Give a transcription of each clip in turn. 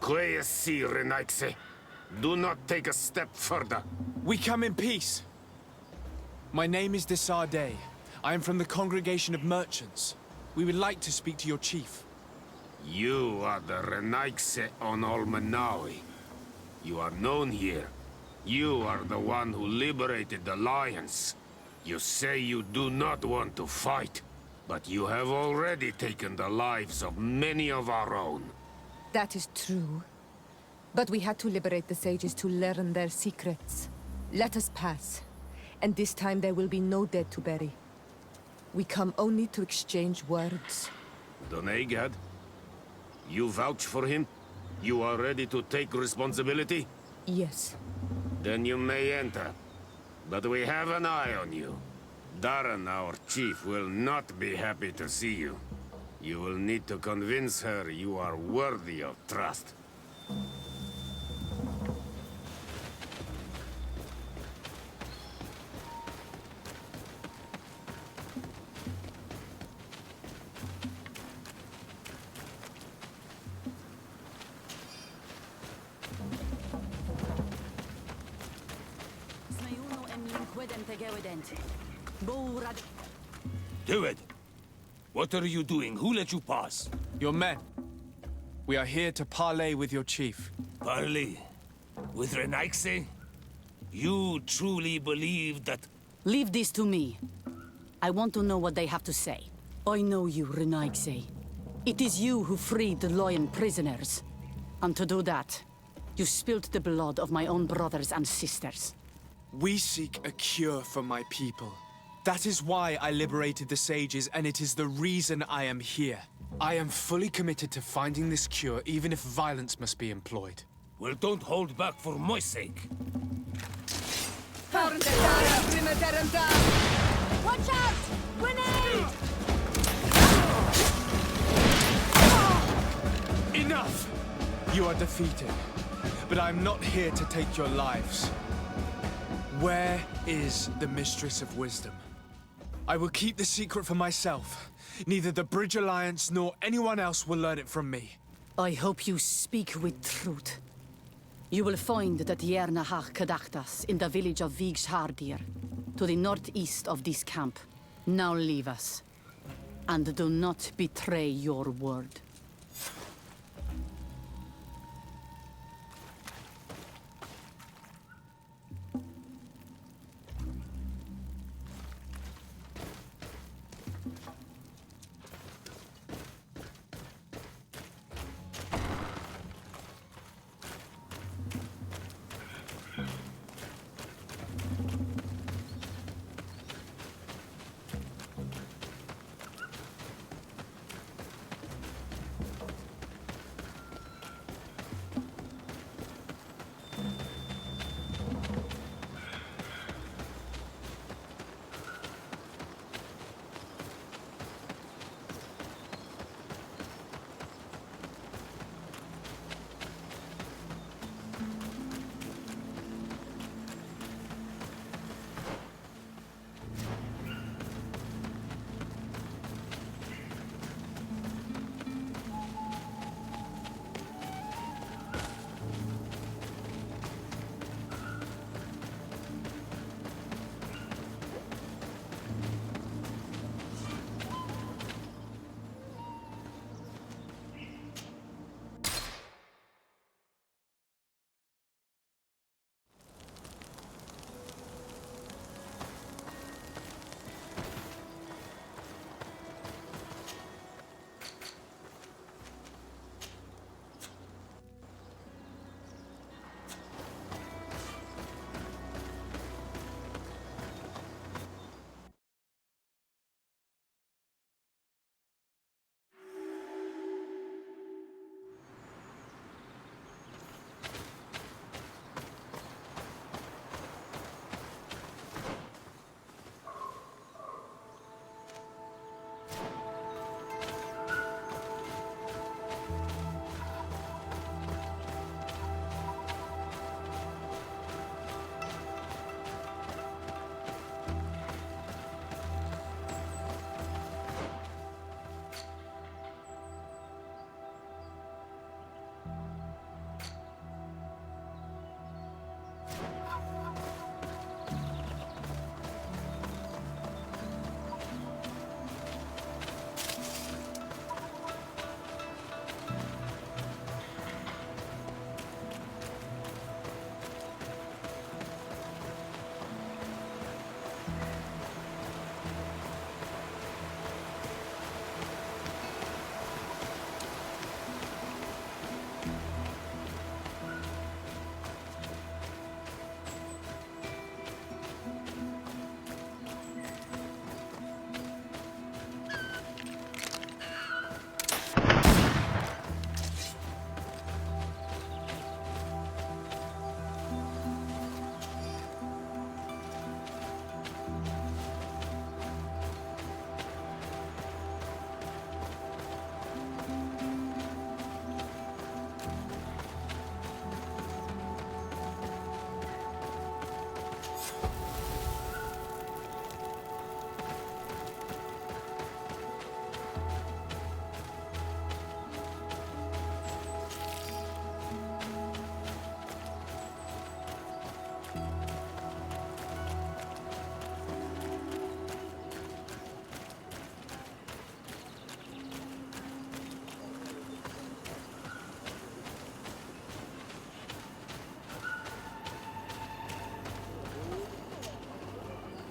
Quiesci, Renaigse. Do not take a step further. We come in peace. My name is Desarde. I am from the Congregation of Merchants. We would like to speak to your chief. You are the Renaigse on Olmanawi. You are known here. You are the one who liberated the lions. You say you do not want to fight, but you have already taken the lives of many of our own. That is true. But we had to liberate the sages to learn their secrets. Let us pass. And this time there will be no dead to bury. We come only to exchange words. Donegad? You vouch for him? You are ready to take responsibility? Yes. Then you may enter. But we have an eye on you. Darren, our chief, will not be happy to see you. You will need to convince her you are worthy of trust. Do it! What are you doing? Who let you pass? Your men. We are here to parley with your chief. Parley? With Renaigse? You truly believe that... Leave this to me. I want to know what they have to say. I know you, Renaigse. It is you who freed the lion prisoners. And to do that, you spilled the blood of my own brothers and sisters. We seek a cure for my people. That is why I liberated the sages, and it is the reason I am here. I am fully committed to finding this cure, even if violence must be employed. Well, don't hold back for my sake. Watch out! Grenade! Enough! You are defeated. But I am not here to take your lives. Where is the Mistress of Wisdom? I will keep the secret for myself. Neither the Bridge Alliance nor anyone else will learn it from me. I hope you speak with truth. You will find that Yernahach Kadachtas in the village of Vigshardir, to the northeast of this camp. Now leave us. And do not betray your word.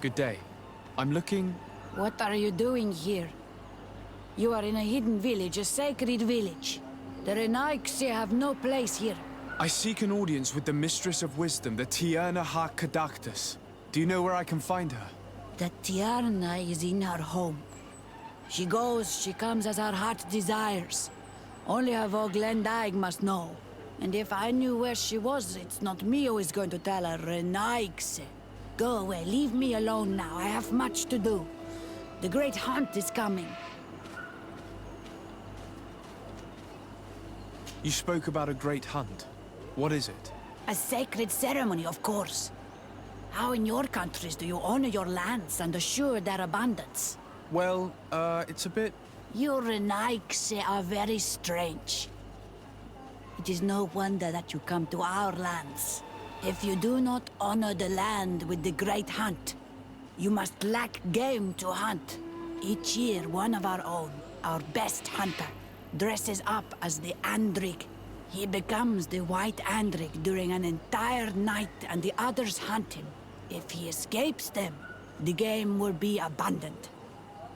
Good day. I'm looking... What are you doing here? You are in a hidden village, a sacred village. The Renaigse have no place here. I seek an audience with the Mistress of Wisdom, the Tierna ha Kadactus. Do you know where I can find her? The Tiarna is in her home. She goes, she comes as her heart desires. Only her Voglendaig must know. And if I knew where she was, it's not me who is going to tell her, Renaigse. Go away, leave me alone now. I have much to do. The great hunt is coming. You spoke about a great hunt. What is it? A sacred ceremony, of course. How in your countries do you honor your lands and assure their abundance? Well, it's a bit... You Renaigse are very strange. It is no wonder that you come to our lands. If you do not honor the land with the great hunt, you must lack game to hunt. Each year, one of our own, our best hunter, dresses up as the Andrig. He becomes the White Andrig during an entire night and the others hunt him. If he escapes them, the game will be abundant,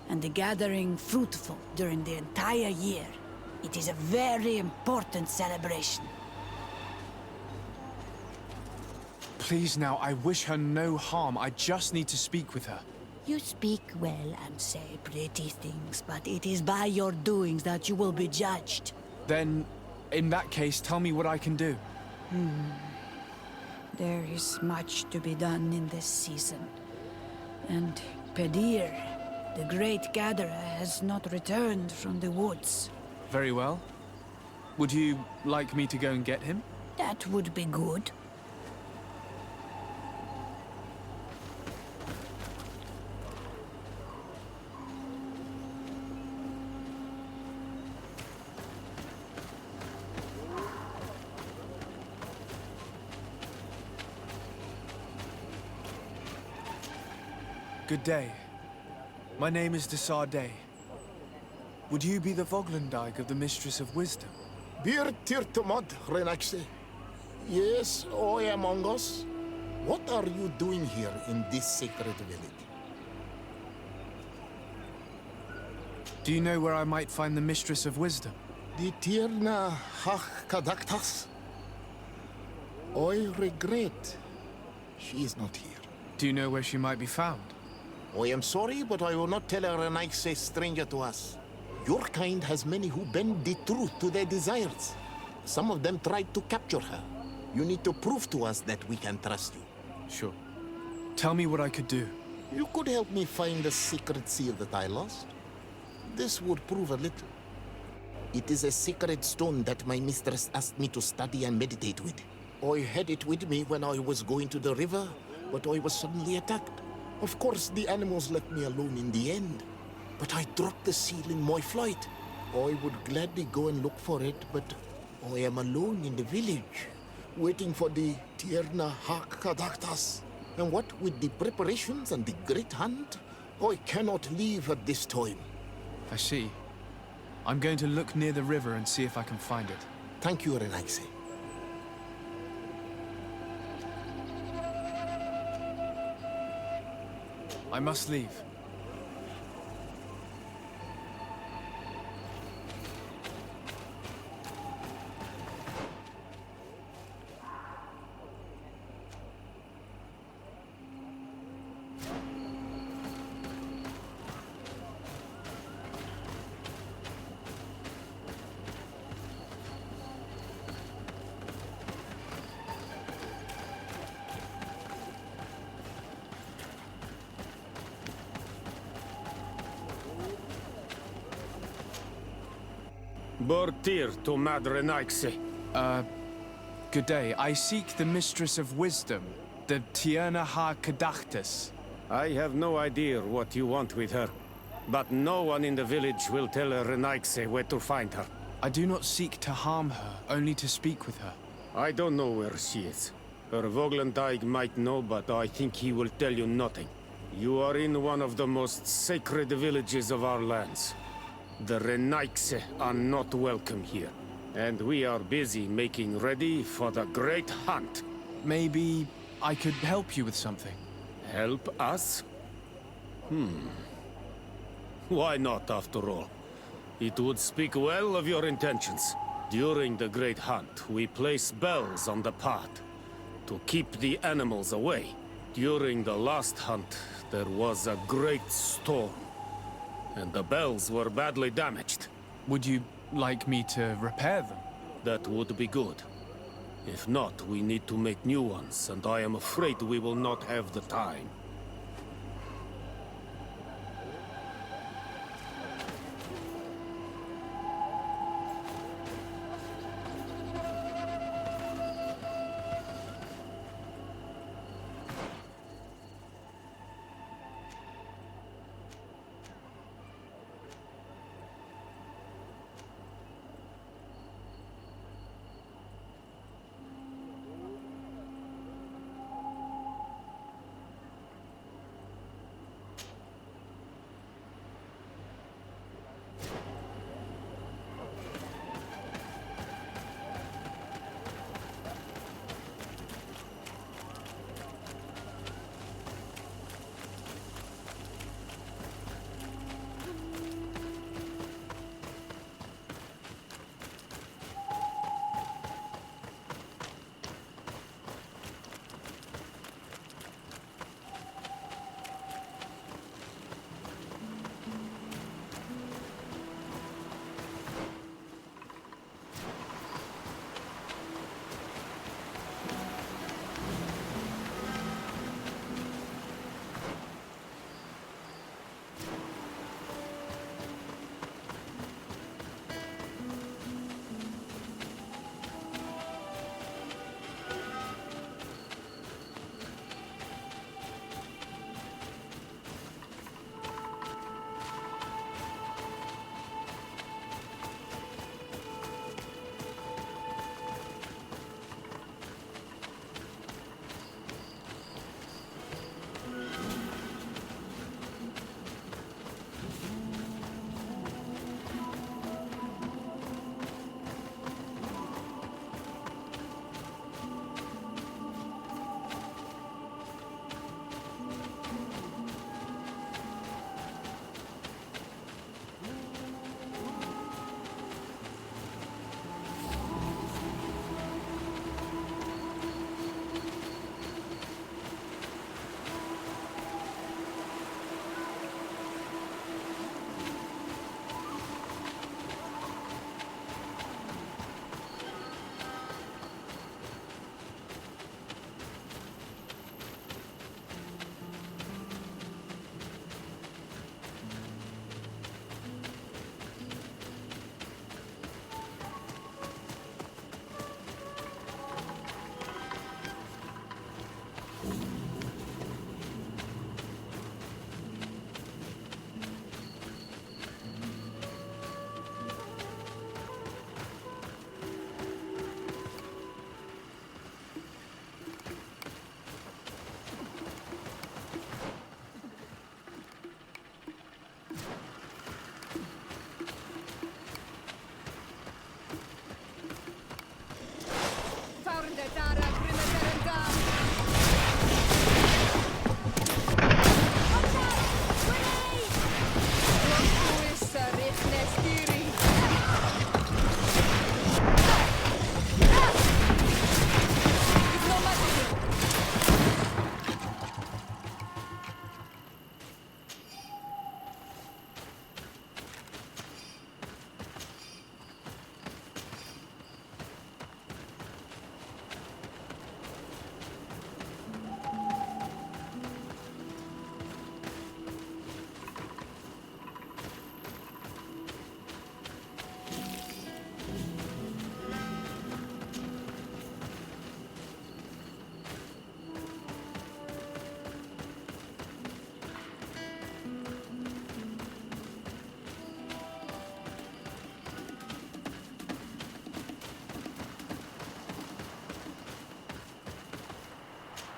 and the gathering fruitful during the entire year. It is a very important celebration. Please now, I wish her no harm. I just need to speak with her. You speak well and say pretty things, but it is by your doings that you will be judged. Then, in that case, tell me what I can do. There is much to be done in this season. And Pedir, the great gatherer, has not returned from the woods. Very well. Would you like me to go and get him? That would be good. Good day. My name is Desardet. Would you be the Voglendaig of the Mistress of Wisdom? Bir tirtumad, Renaigse. Yes, I am among us. What are you doing here in this sacred village? Do you know where I might find the Mistress of Wisdom? The Tierna Hach Kadaktas? I regret she is not here. Do you know where she might be found? I am sorry, but I will not tell a Renaigse stranger to us. Your kind has many who bend the truth to their desires. Some of them tried to capture her. You need to prove to us that we can trust you. Sure. Tell me what I could do. You could help me find the secret seal that I lost. This would prove a little. It is a sacred stone that my mistress asked me to study and meditate with. I had it with me when I was going to the river, but I was suddenly attacked. Of course, the animals left me alone in the end. But I dropped the seal in my flight. I would gladly go and look for it, but I am alone in the village, waiting for the Tierna Hakadaktas. And what with the preparations and the great hunt, I cannot leave at this time. I see. I'm going to look near the river and see if I can find it. Thank you, Renaigse. I must leave. Bortir to Mad Renaigse. Good day. I seek the Mistress of Wisdom, the Tierna ha Kadactus. I have no idea what you want with her, but no one in the village will tell Renaigse where to find her. I do not seek to harm her, only to speak with her. I don't know where she is. Her Voglendaig might know, but I think he will tell you nothing. You are in one of the most sacred villages of our lands. The Renaigse are not welcome here, and we are busy making ready for the great hunt. Maybe I could help you with something. Help us? Why not, after all? It would speak well of your intentions. During the Great Hunt, we place bells on the path to keep the animals away. During the last hunt, there was a great storm, and the bells were badly damaged. Would you like me to repair them? That would be good. If not, we need to make new ones, and I am afraid we will not have the time.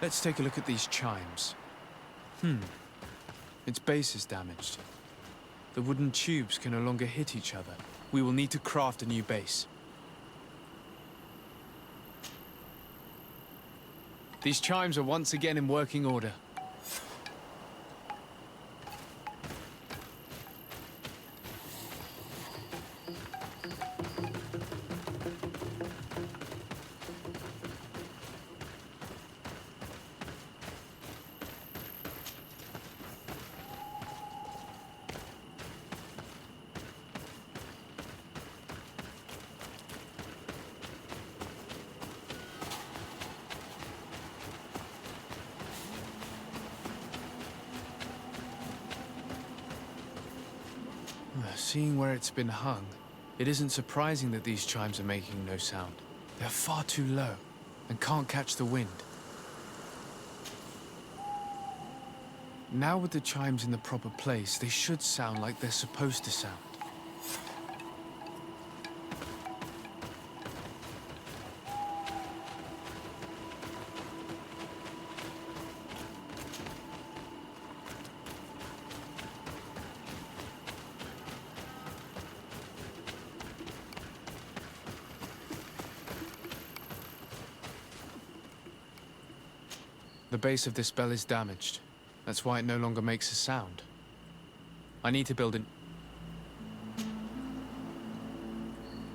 Let's take a look at these chimes. Its base is damaged. The wooden tubes can no longer hit each other. We will need to craft a new base. These chimes are once again in working order. Seeing where it's been hung, it isn't surprising that these chimes are making no sound. They're far too low and can't catch the wind. Now with the chimes in the proper place, they should sound like they're supposed to sound. The base of this bell is damaged. That's why it no longer makes a sound. I need to build an...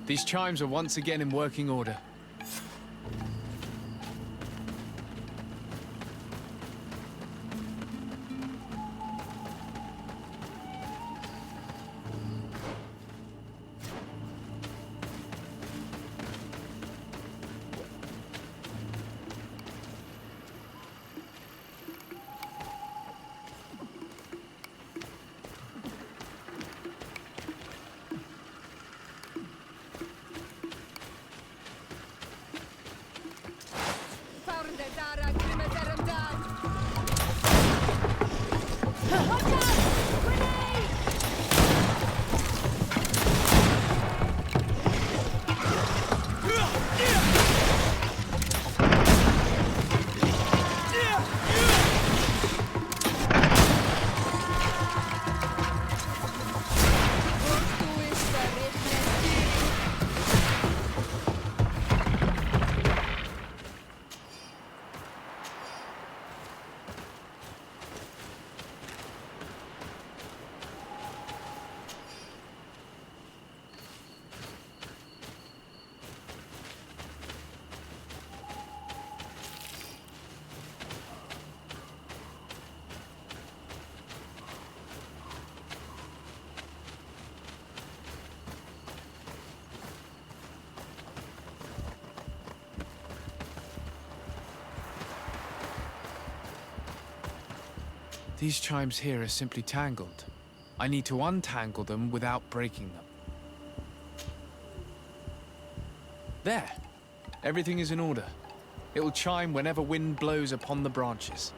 These chimes are once again in working order. These chimes here are simply tangled. I need to untangle them without breaking them. There! Everything is in order. It will chime whenever wind blows upon the branches.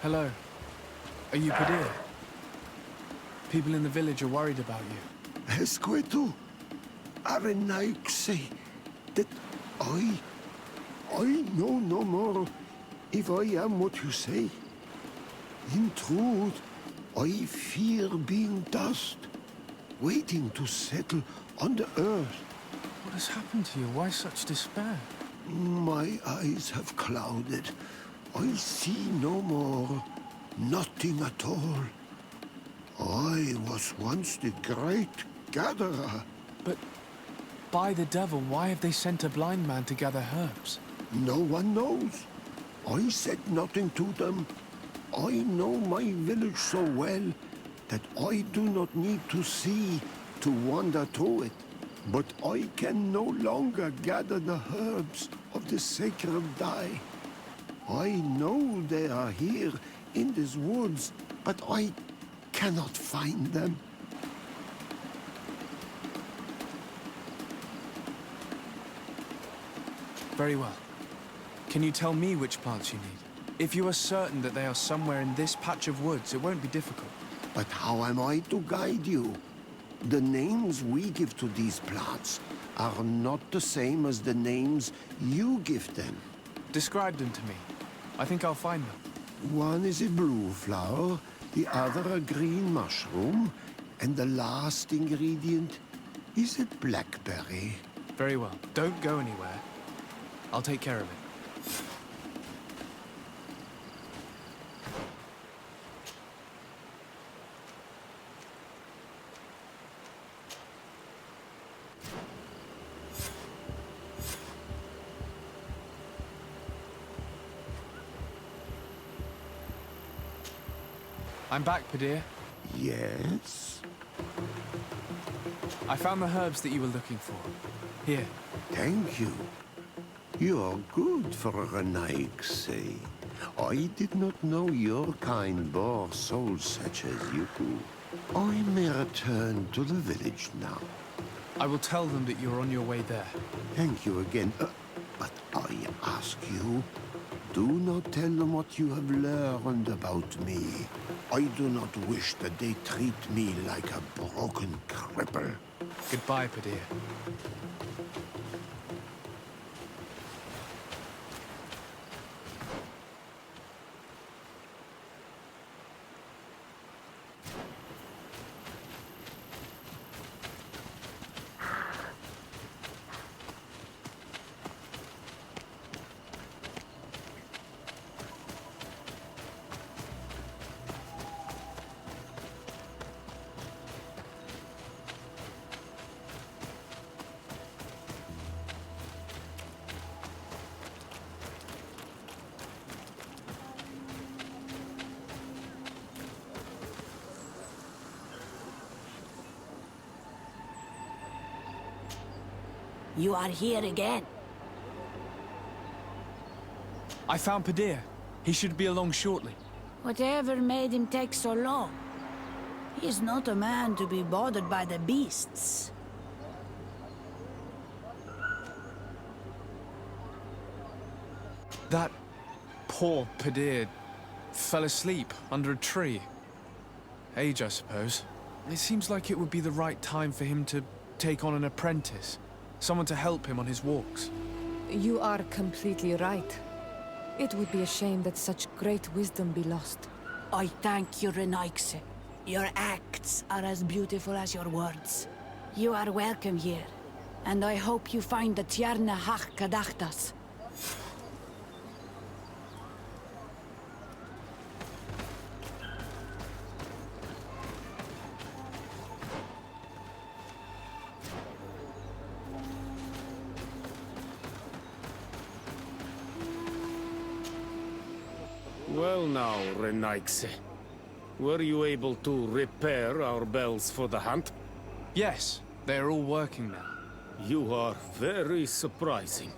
Hello. Are you Padir? People in the village are worried about you. Esqueto, Arenaikse, that I know no more if I am what you say. In truth, I fear being dust, waiting to settle on the earth. What has happened to you? Why such despair? My eyes have clouded. I see no more, nothing at all. I was once the great gatherer. But by the devil, why have they sent a blind man to gather herbs? No one knows. I said nothing to them. I know my village so well that I do not need to see to wander through it. But I can no longer gather the herbs of the sacred dye. I know they are here in these woods, but I cannot find them. Very well. Can you tell me which plants you need? If you are certain that they are somewhere in this patch of woods, it won't be difficult. But how am I to guide you? The names we give to these plants are not the same as the names you give them. Describe them to me. I think I'll find them. One is a blue flower, the other a green mushroom, and the last ingredient is a blackberry. Very well. Don't go anywhere. I'll take care of it. I'm back, Padir. Yes? I found the herbs that you were looking for. Here. Thank you. You are good for a Renaigse. I did not know your kind bore souls such as you do. I may return to the village now. I will tell them that you're on your way there. Thank you again. But I ask you, do not tell them what you have learned about me. I do not wish that they treat me like a broken cripple. Goodbye, Padir. You are here again. I found Padir. He should be along shortly. Whatever made him take so long? He is not a man to be bothered by the beasts. That poor Padir fell asleep under a tree. Age, I suppose. It seems like it would be the right time for him to take on an apprentice. Someone to help him on his walks. You are completely right. It would be a shame that such great wisdom be lost. I thank you, Renaigse. Your acts are as beautiful as your words. You are welcome here, and I hope you find the Tierna Hach Kadachtas. Well now, Renaigse. Were you able to repair our bells for the hunt? Yes, they are all working now. You are very surprising.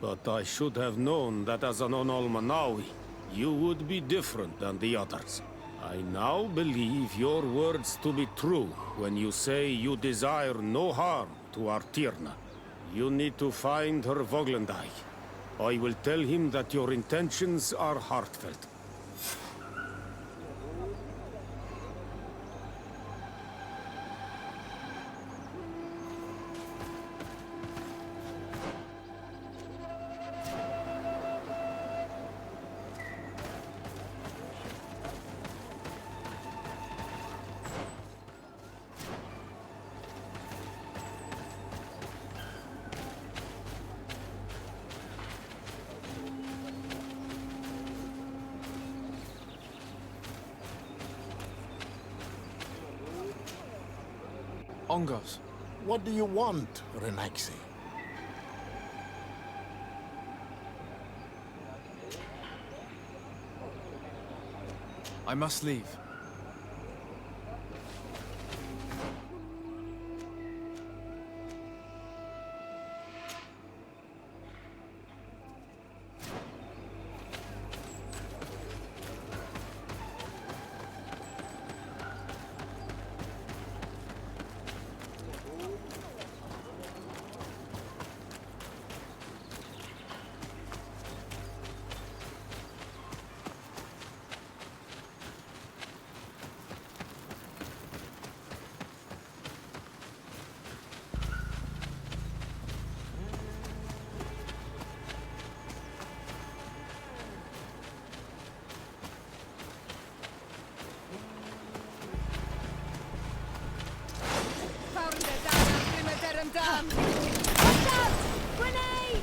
But I should have known that as an Onolmanawi, you would be different than the others. I now believe your words to be true when you say you desire no harm to our Tierna. You need to find her Voglendai. I will tell him that your intentions are heartfelt. Ongos. What do you want, Renaxe? I must leave. Watch out! Grenade!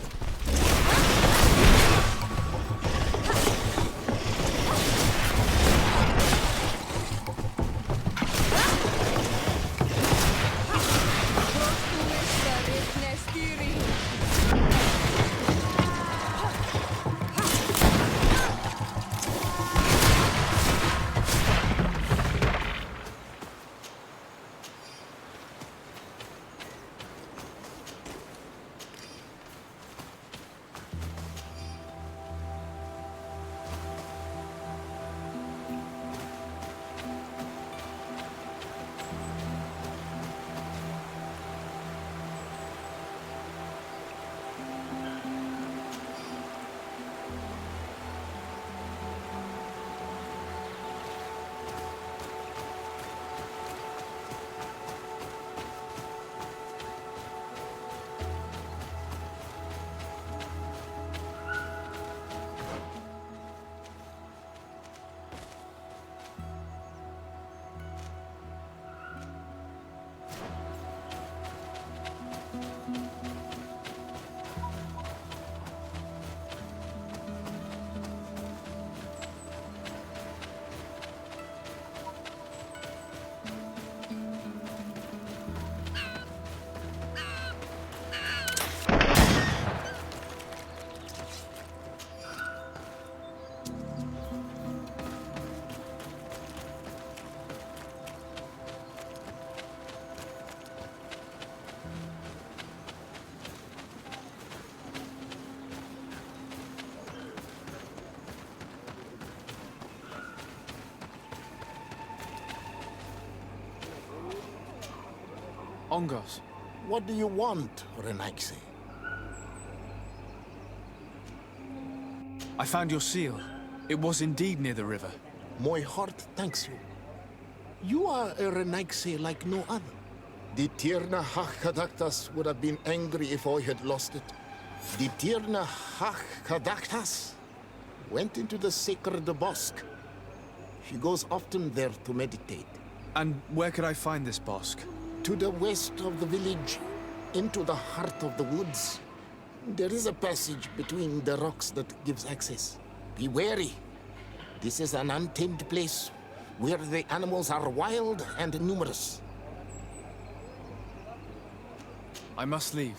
Ongos. What do you want, Renaxe? I found your seal. It was indeed near the river. My heart thanks you. You are a Renaxe like no other. The Tirna Hachkadaktas would have been angry if I had lost it. The Tirna Hachkadaktas went into the sacred bosque. She goes often there to meditate. And where could I find this bosque? To the west of the village, into the heart of the woods. There is a passage between the rocks that gives access. Be wary. This is an untamed place where the animals are wild and numerous. I must leave.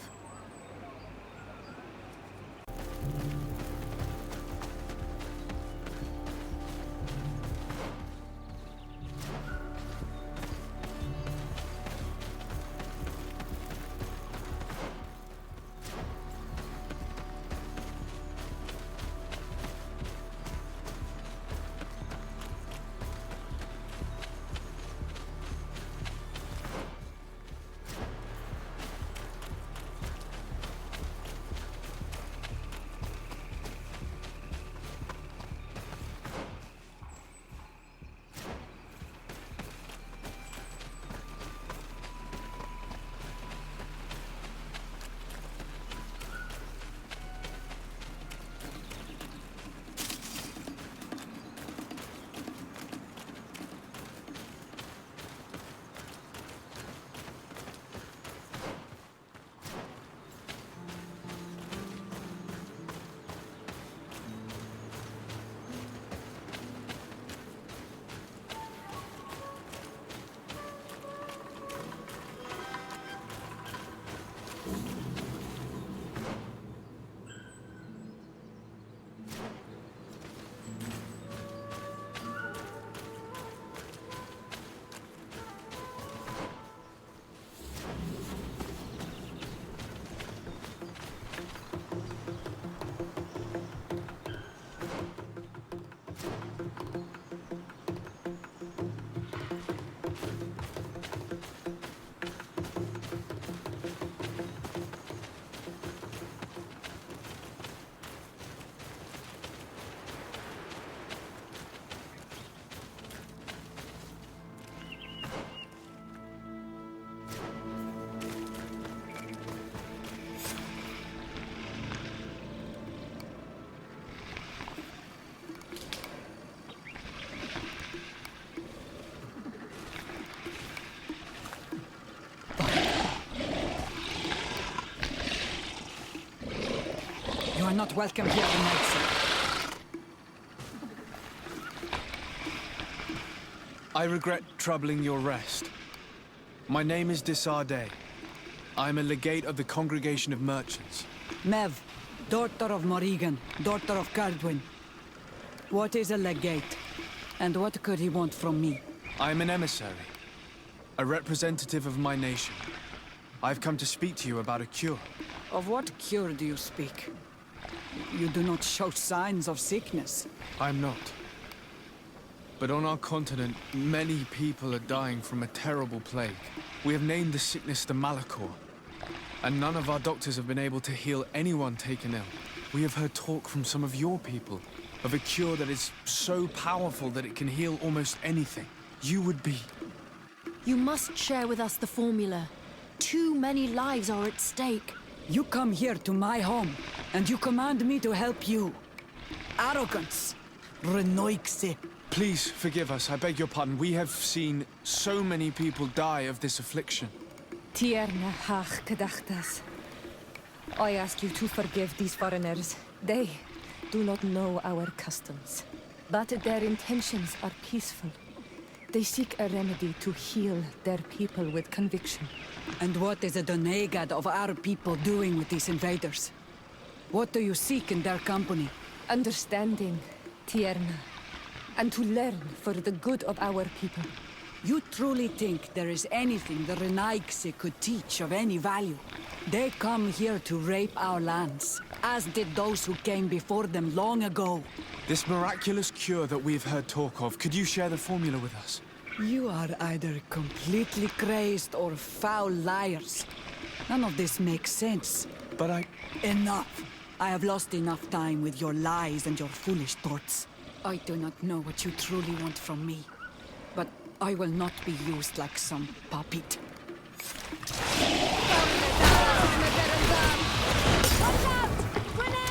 not welcome here tonight, sir. I regret troubling your rest. My name is Disarday. I am a legate of the Congregation of Merchants. Mev, daughter of Morrigan, daughter of Cardwin. What is a legate? And what could he want from me? I am an emissary, a representative of my nation. I've come to speak to you about a cure. Of what cure do you speak? You do not show signs of sickness. I'm not. But on our continent, many people are dying from a terrible plague. We have named the sickness the malicor. And none of our doctors have been able to heal anyone taken ill. We have heard talk from some of your people of a cure that is so powerful that it can heal almost anything. You would be... You must share with us the formula. Too many lives are at stake. You come here to my home, and you command me to help you. Arrogance. Renoixe. Please forgive us, I beg your pardon. We have seen so many people die of this affliction. Tierna hach kadachtas. I ask you to forgive these foreigners. They do not know our customs. But their intentions are peaceful. They seek a remedy to heal their people with conviction. And what is the Donegad of our people doing with these invaders? What do you seek in their company? Understanding, Tierna, and to learn for the good of our people. You truly think there is anything the Renaigse could teach of any value? They come here to rape our lands, as did those who came before them long ago. This miraculous cure that we've heard talk of, could you share the formula with us? You are either completely crazed or foul liars. None of this makes sense. But I... Enough! I have lost enough time with your lies and your foolish thoughts. I do not know what you truly want from me, but I will not be used like some puppet. Watch out! Grenade!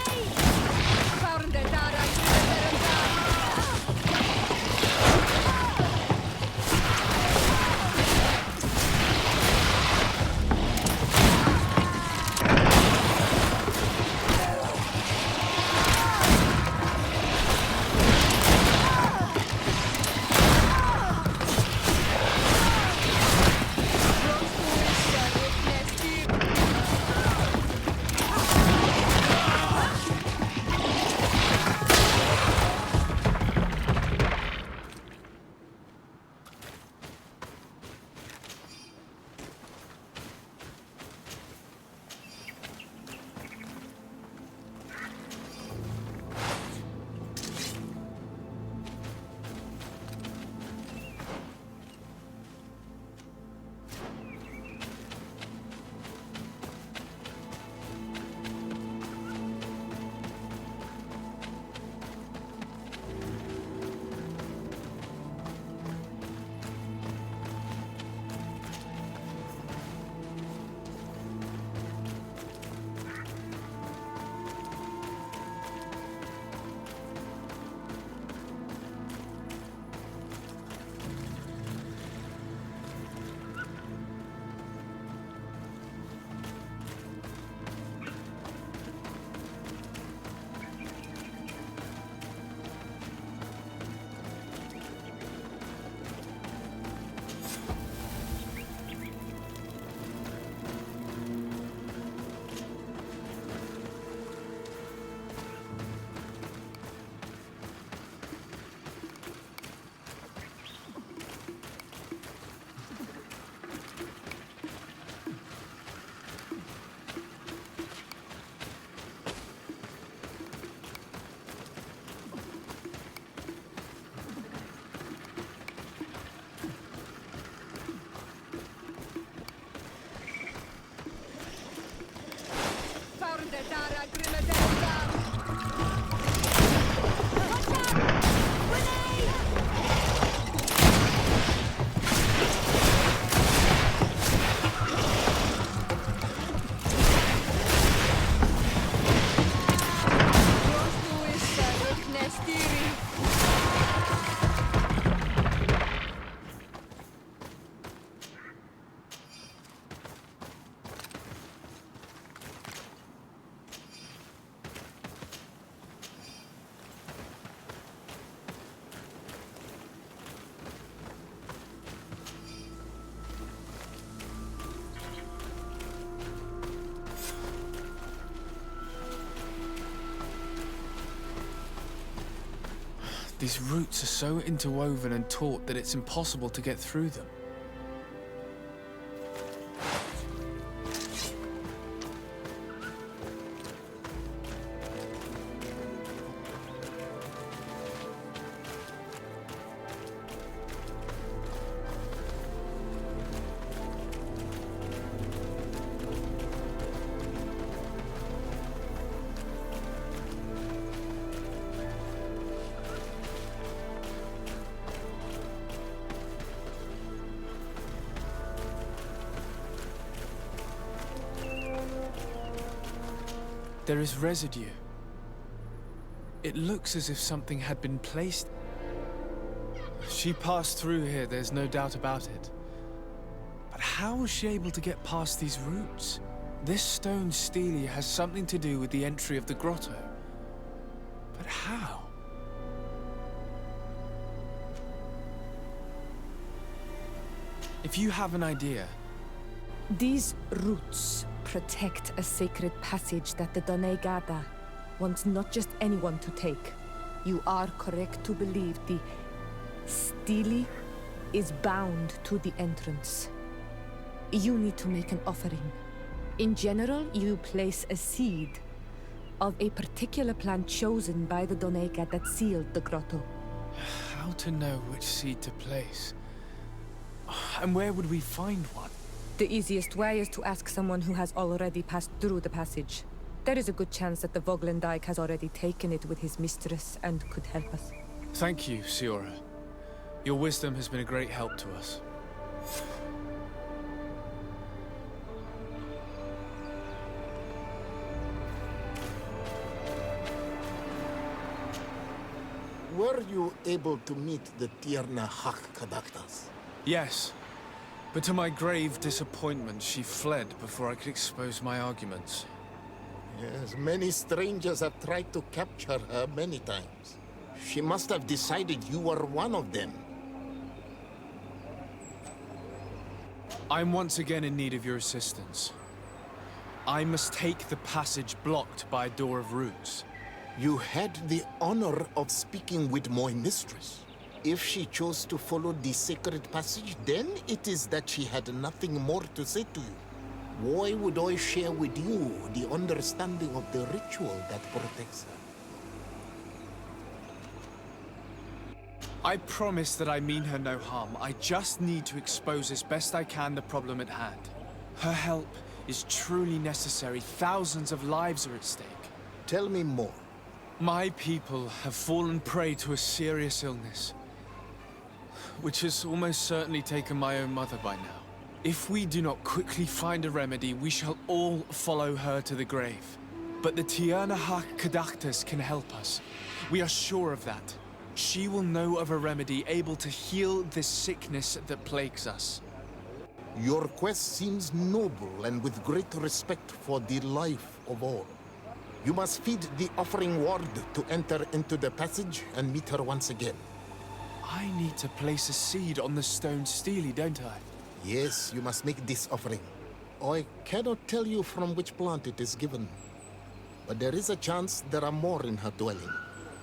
These roots are so interwoven and taut that it's impossible to get through them. There is residue. It looks as if something had been placed. She passed through here, there's no doubt about it. But how was she able to get past these roots? This stone stele has something to do with the entry of the grotto. But how? If you have an idea... These roots protect a sacred passage that the Donegada wants not just anyone to take. You are correct to believe the stele is bound to the entrance. You need to make an offering. In general, you place a seed of a particular plant chosen by the Donega that sealed the grotto. How to know which seed to place? And where would we find one? The easiest way is to ask someone who has already passed through the passage. There is a good chance that the Voglendike has already taken it with his mistress and could help us. Thank you, Siora. Your wisdom has been a great help to us. Were you able to meet the Tierna Hak-Kadaktas? Yes. But to my grave disappointment, she fled before I could expose my arguments. Yes, many strangers have tried to capture her many times. She must have decided you were one of them. I'm once again in need of your assistance. I must take the passage blocked by a door of roots. You had the honor of speaking with my mistress. If she chose to follow the sacred passage, then it is that she had nothing more to say to you. Why would I share with you the understanding of the ritual that protects her? I promise that I mean her no harm. I just need to expose as best I can the problem at hand. Her help is truly necessary. Thousands of lives are at stake. Tell me more. My people have fallen prey to a serious illness, which has almost certainly taken my own mother by now. If we do not quickly find a remedy, we shall all follow her to the grave. But the Tierna Hak-Kadaktas can help us. We are sure of that. She will know of a remedy able to heal this sickness that plagues us. Your quest seems noble and with great respect for the life of all. You must feed the offering ward to enter into the passage and meet her once again. I need to place a seed on the stone stele, don't I? Yes, you must make this offering. I cannot tell you from which plant it is given, but there is a chance there are more in her dwelling.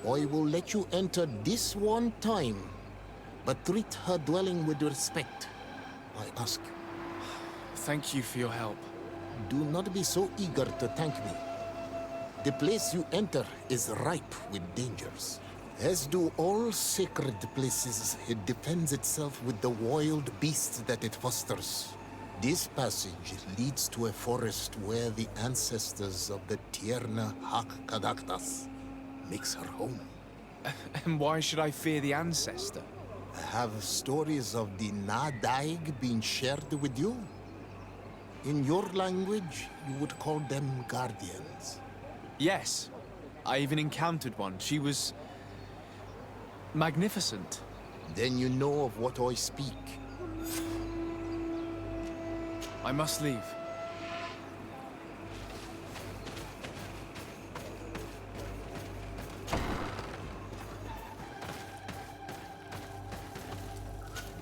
I will let you enter this one time, but treat her dwelling with respect, I ask. Thank you for your help. Do not be so eager to thank me. The place you enter is ripe with dangers. As do all sacred places, it defends itself with the wild beasts that it fosters. This passage leads to a forest where the ancestors of the Tierna Hak-Kadaktas makes her home. And why should I fear the ancestor? Have stories of the Nadaig been shared with you? In your language, you would call them guardians. Yes. I even encountered one. She was... magnificent. Then you know of what I speak. I must leave.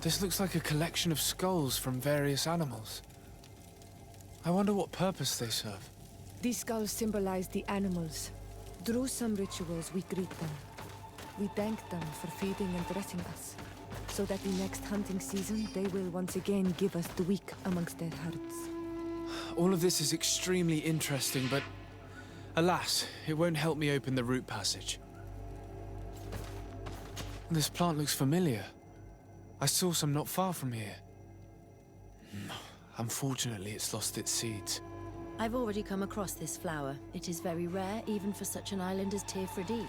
This looks like a collection of skulls from various animals. I wonder what purpose they serve. These skulls symbolize the animals. Through some rituals, we greet them. We thank them for feeding and dressing us, so that the next hunting season they will once again give us the weak amongst their hearts. All of this is extremely interesting, but alas, it won't help me open the root passage. This plant looks familiar. I saw some not far from here. Unfortunately, it's lost its seeds. I've already come across this flower. It is very rare, even for such an island as Teofredi.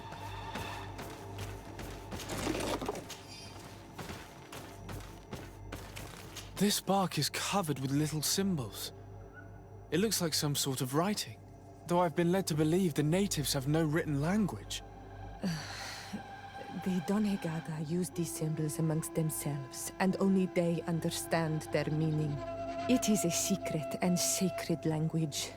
This bark is covered with little symbols. It looks like some sort of writing, though I've been led to believe the natives have no written language. The Donegada use these symbols amongst themselves, and only they understand their meaning. It is a secret and sacred language.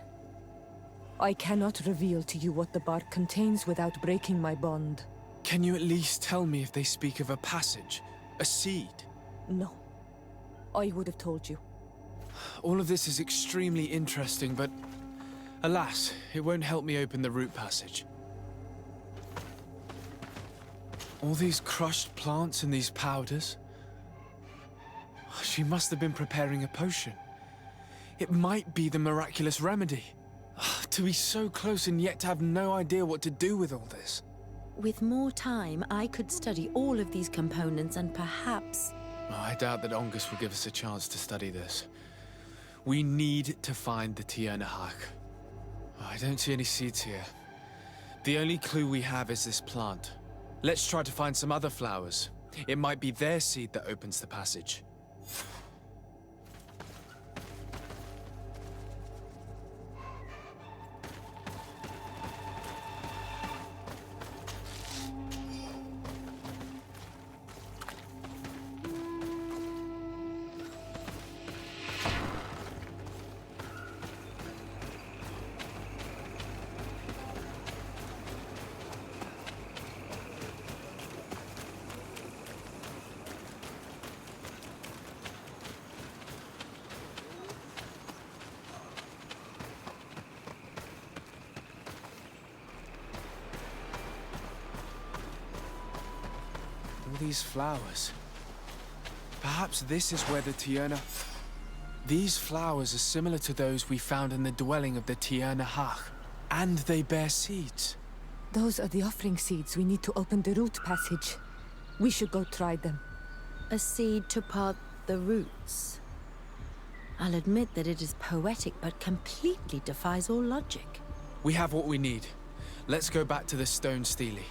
I cannot reveal to you what the bark contains without breaking my bond. Can you at least tell me if they speak of a passage, a seed? No. I would have told you. All of this is extremely interesting, but alas, it won't help me open the root passage. All these crushed plants and these powders. She must have been preparing a potion. It might be the miraculous remedy. To be so close and yet to have no idea what to do with all this. With more time, I could study all of these components and perhaps... I doubt that Ongus will give us a chance to study this. We need to find the Tiernahak. I don't see any seeds here. The only clue we have is this plant. Let's try to find some other flowers. It might be their seed that opens the passage. All these flowers. Perhaps this is where the Tierna... These flowers are similar to those we found in the dwelling of the Tiernahak, and they bear seeds. Those are the offering seeds we need to open the root passage. We should go try them. a seed to part the roots. I'll admit that it is poetic, but completely defies all logic. We have what we need. Let's go back to the stone stele.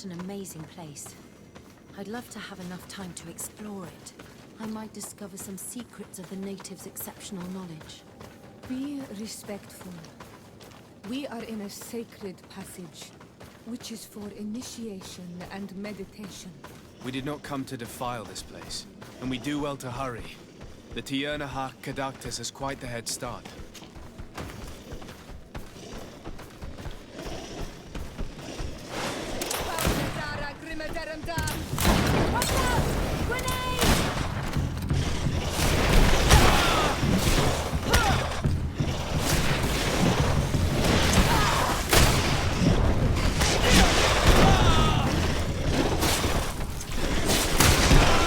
such an amazing place. I'd love to have enough time to explore it. I might discover some secrets of the natives' exceptional knowledge. Be respectful. We are in a sacred passage, which is for initiation and meditation. We did not come to defile this place, and we do well to hurry. The Tiernahar Kadactus has quite the head start. Watch out! Grenade!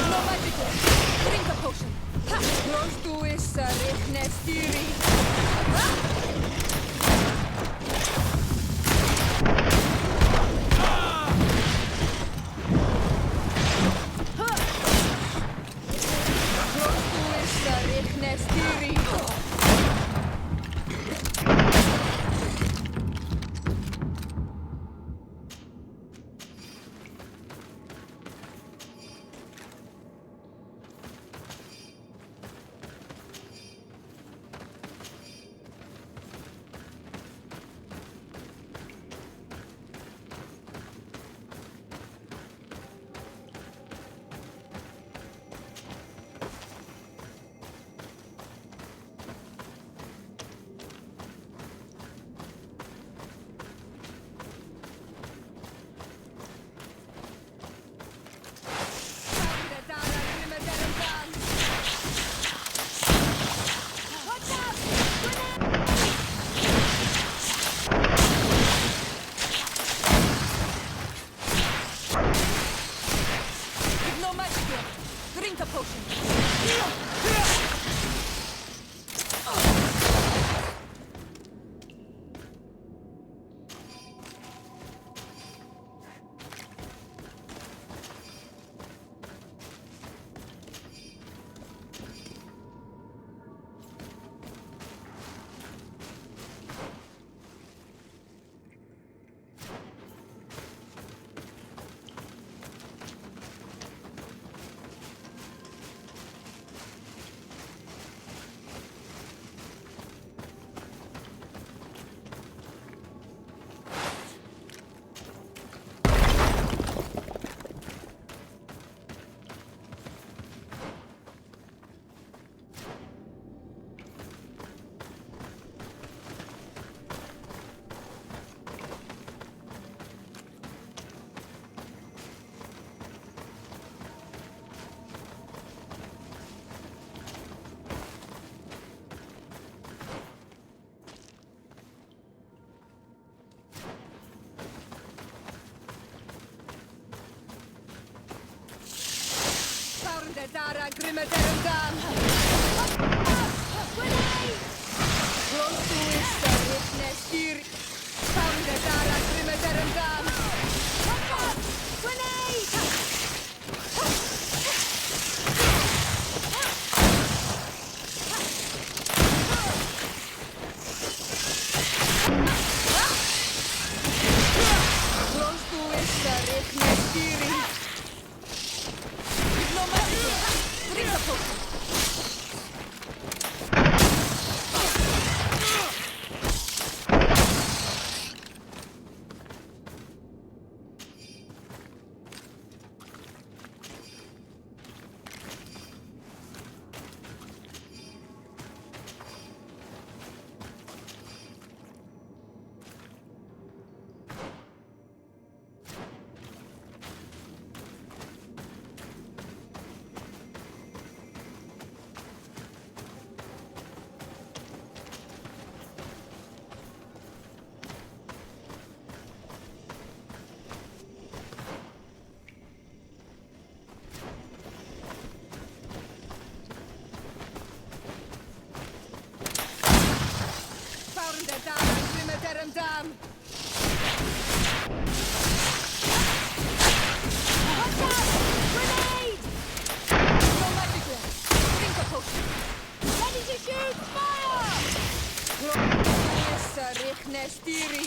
No magical! Drink a potion! Ha! Close to is Nestiri! Drink a potion. Dara Grimmeterendam! Grenade! Close to is the witness here. Found the Dara Grimmeterendam! Grenade! Close to is the witness here. Drink a potion. Dam. Watch out! Grenade! No magic. Drink a potion. Ready to shoot! Fire! Yes, Rick Nestiri.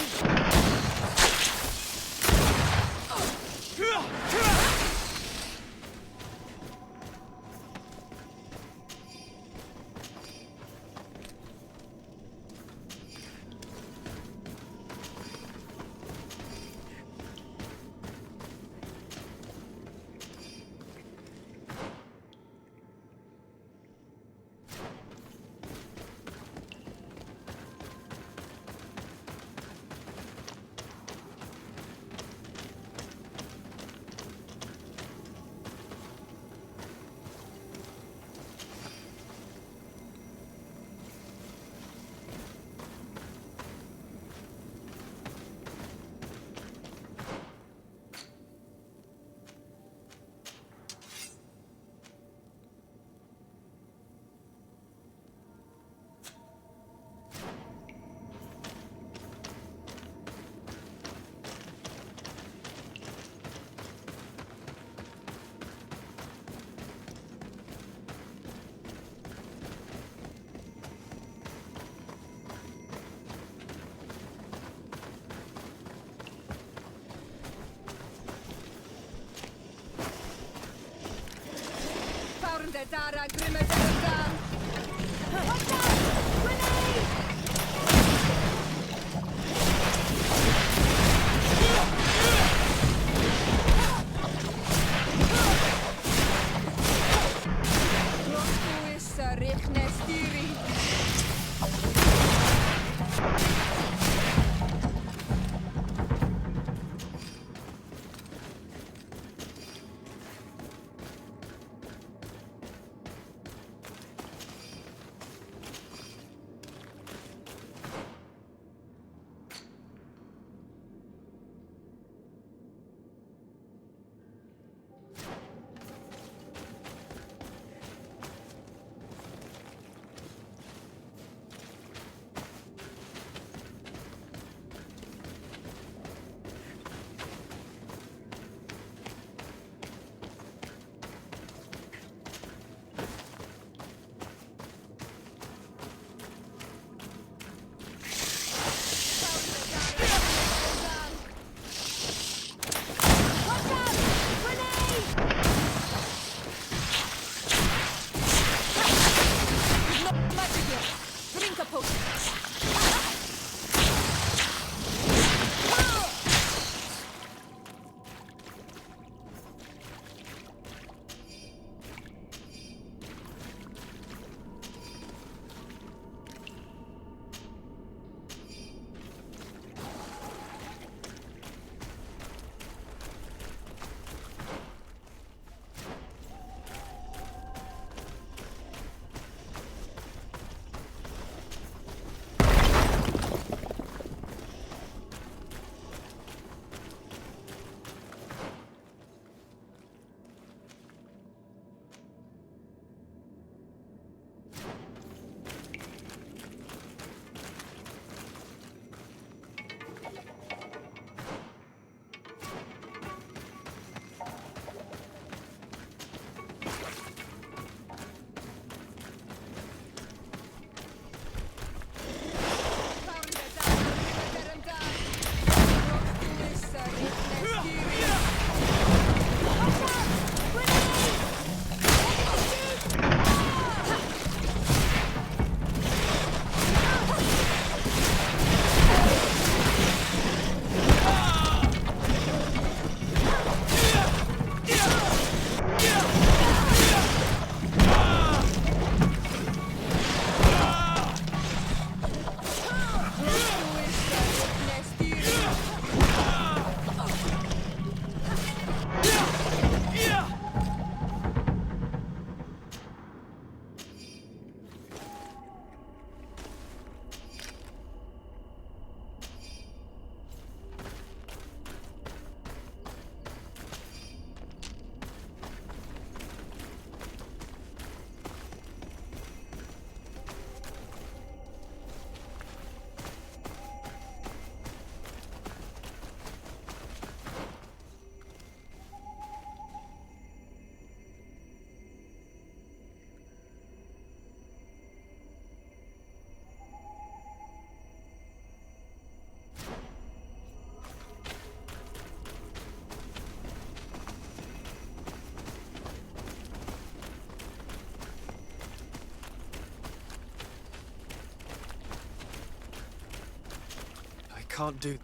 Can't do.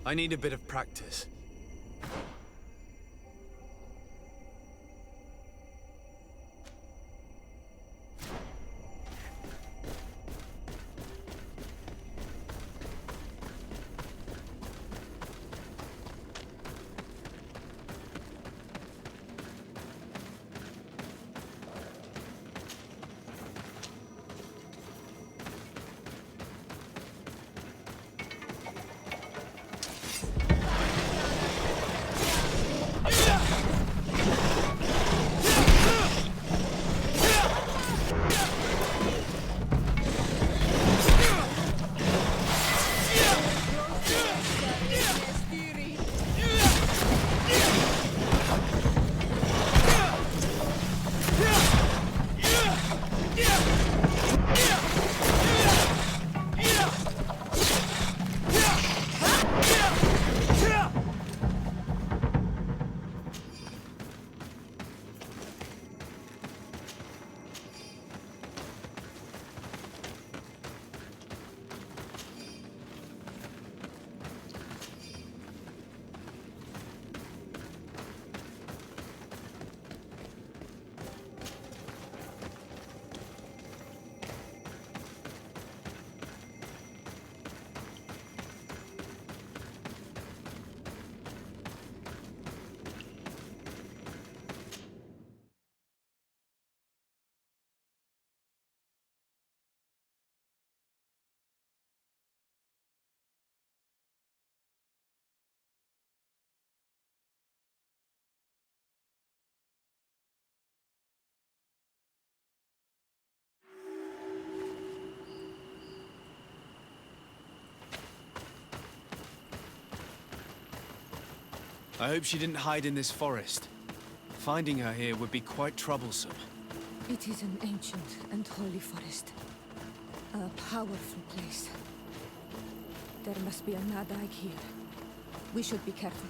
I need a bit of practice. I hope she didn't hide in this forest. Finding her here would be quite troublesome. It is an ancient and holy forest. A powerful place. There must be a Nadag here. We should be careful.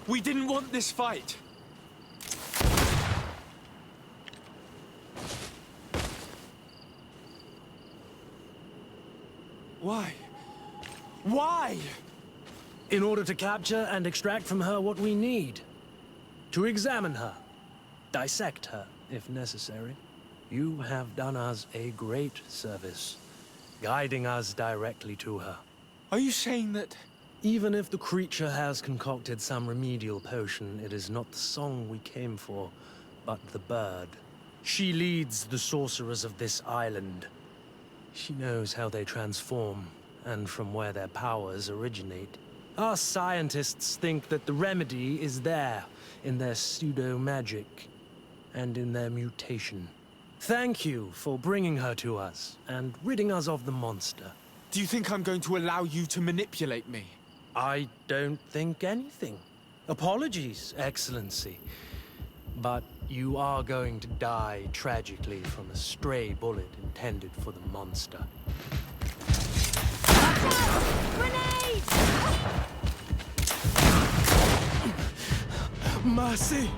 We didn't want this fight. Why? Why? In order to capture and extract from her what we need. To examine her. Dissect her, if necessary. You have done us a great service, guiding us directly to her. Are you saying that... Even if the creature has concocted some remedial potion, it is not the song we came for, but the bird. She leads the sorcerers of this island. She knows how they transform, and from where their powers originate. Our scientists think that the remedy is there, in their pseudo-magic, and in their mutation. Thank you for bringing her to us, and ridding us of the monster. Do you think I'm going to allow you to manipulate me? I don't think anything. Apologies, Excellency. But you are going to die tragically from a stray bullet intended for the monster. Grenades! Mercy!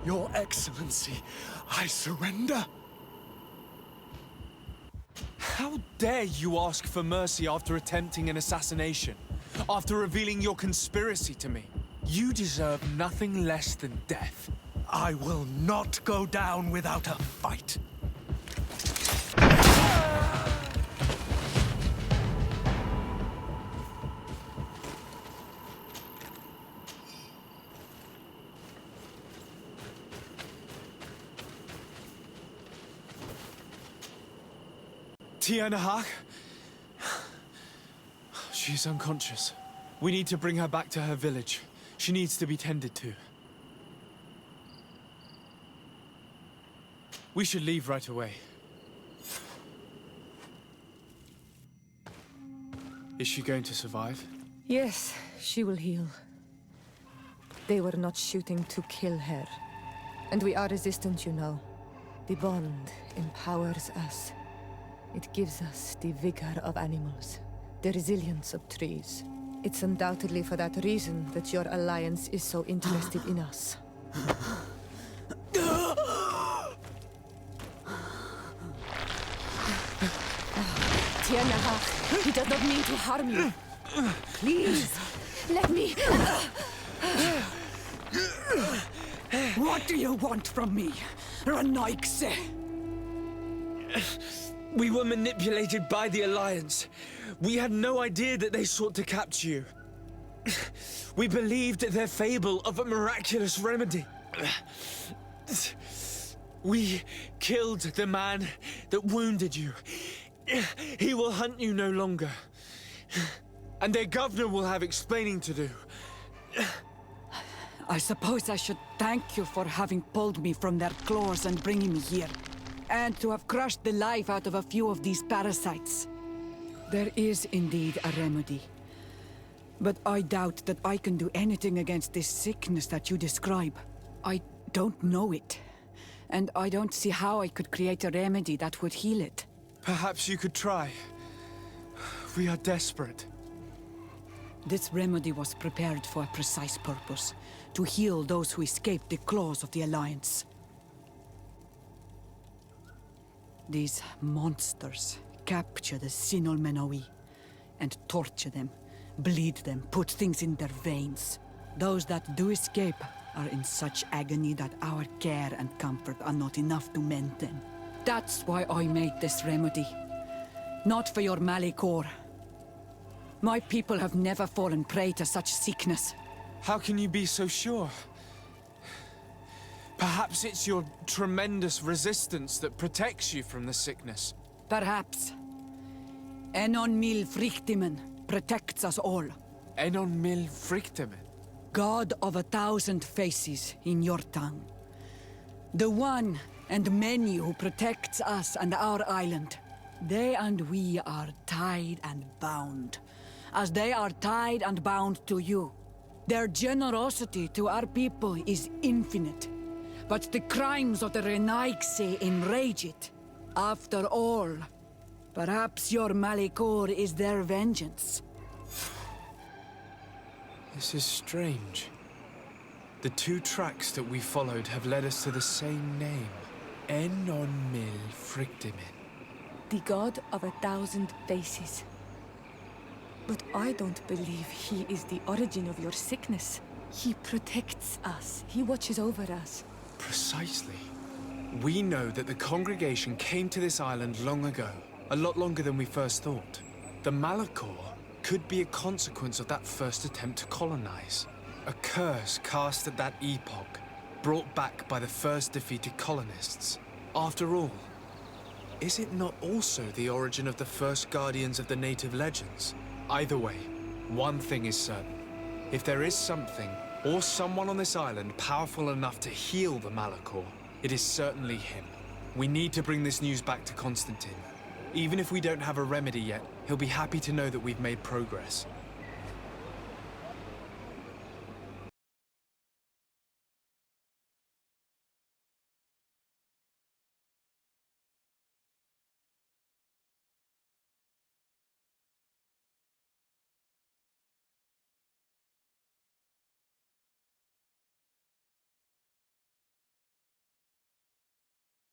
Your Excellency, I surrender. How dare you ask for mercy after attempting an assassination? After revealing your conspiracy to me? You deserve nothing less than death. I will not go down without a fight. Tiana Hawk? She's unconscious. We need to bring her back to her village. She needs to be tended to. We should leave right away. Is she going to survive? Yes, she will heal. They were not shooting to kill her. And we are resistant, you know. The bond empowers us. It gives us the vigor of animals, the resilience of trees. It's undoubtedly for that reason that your alliance is so interested in us. Tiana, he does not mean to harm you. Please, let me... What do you want from me, Ranaikse? We were manipulated by the Alliance. We had no idea that they sought to capture you. We believed their fable of a miraculous remedy. We killed the man that wounded you. He will hunt you no longer. And their governor will have explaining to do. I suppose I should thank you for having pulled me from their claws and bringing me here. And to have crushed the life out of a few of these parasites. There is indeed a remedy. But I doubt that I can do anything against this sickness that you describe. I don't know it. And I don't see how I could create a remedy that would heal it. Perhaps you could try. We are desperate. This remedy was prepared for a precise purpose. To heal those who escaped the claws of the Alliance. These monsters capture the Sinol Menoi and torture them, bleed them, put things in their veins. Those that do escape are in such agony that our care and comfort are not enough to mend them. That's why I made this remedy. Not for your malicor. My people have never fallen prey to such sickness. How can you be so sure? Perhaps it's your tremendous resistance that protects you from the sickness. Perhaps. Enon mil frictimen protects us all. Enon mil frictimen. God of 1,000 faces in your tongue. The one and many who protects us and our island. They and we are tied and bound, as they are tied and bound to you. Their generosity to our people is infinite, but the crimes of the Renaigse enrage it. After all, perhaps your malicor is their vengeance. This is strange. The two tracks that we followed have led us to the same name. Enon Mil Frictimin. The god of 1,000 faces. But I don't believe he is the origin of your sickness. He protects us. He watches over us. Precisely. We know that the congregation came to this island long ago, a lot longer than we first thought. The malicor could be a consequence of that first attempt to colonize. A curse cast at that epoch, brought back by the first defeated colonists. After all, is it not also the origin of the first guardians of the native legends? Either way, one thing is certain. If there is something, or someone on this island powerful enough to heal the malicor, it is certainly him. We need to bring this news back to Constantine. Even if we don't have a remedy yet, he'll be happy to know that we've made progress.